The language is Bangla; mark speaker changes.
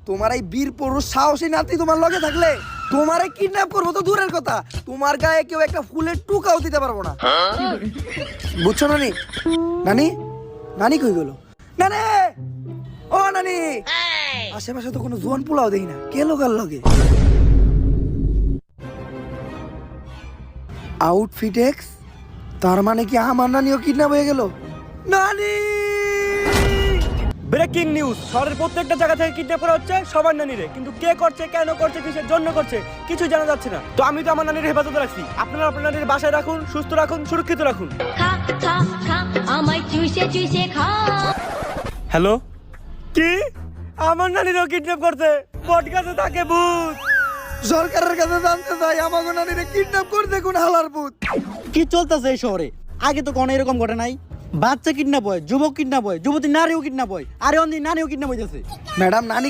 Speaker 1: তোমার এই বীর পুরুষ সাহসী নাতি তোমার লগে থাকলে তোমারে কিডন্যাপ করবো তো দূরের কথা, তোমার গায়ে কেউ একটা ফুলের টুকাও দিতে পারবো না। বুঝছো নানি? নানি নানি কই গেল? নানি, ও নানি, আশেপাশে তো কোনো জোয়ান পোলাও দেখি না, কে লোকাল লগে? আউটফিট এক্স, তার মানে কি আমার নানিও কিডন্যাপ হয়ে গেল? নানি!
Speaker 2: ব্রেকিং নিউজ, শহরের প্রত্যেকটা জায়গা থেকে কিডন্যাপ করা হচ্ছে সবার নানিরে, কিন্তু কে করছে, কেন করছে, কিসের জন্য করছে কিছু জানা যাচ্ছে না। তো আমি তো আমার নানির হেফাজতে রাখছি, আপনারা আপনার নানির বাসায় রাখুন, সুস্থ রাখুন, সুরক্ষিত রাখুন।
Speaker 3: খা খা খা আমায় চুষে চুষে খা।
Speaker 2: হ্যালো, কি আমার নানিরও কিডন্যাপ করছে? পডকাস্টে থাকে ভূত।
Speaker 1: সরকারের কাছে জানতে চাই আমাকে নানিরে কিডন্যাপ করতে কোন হালার ভূত।
Speaker 4: কি চলতেছে এই শহরে? আগে তো কোনো এরকম ঘটে নাই। বাচ্চা কিডন্যাপ হয়, যুবক কিডন্যাপ হয়, যুবতী নারীও কিডন্যাপ হয়, আরে অন্দি নারীও কিডন্যাপ হইতেছে।
Speaker 1: ম্যাডাম, নানি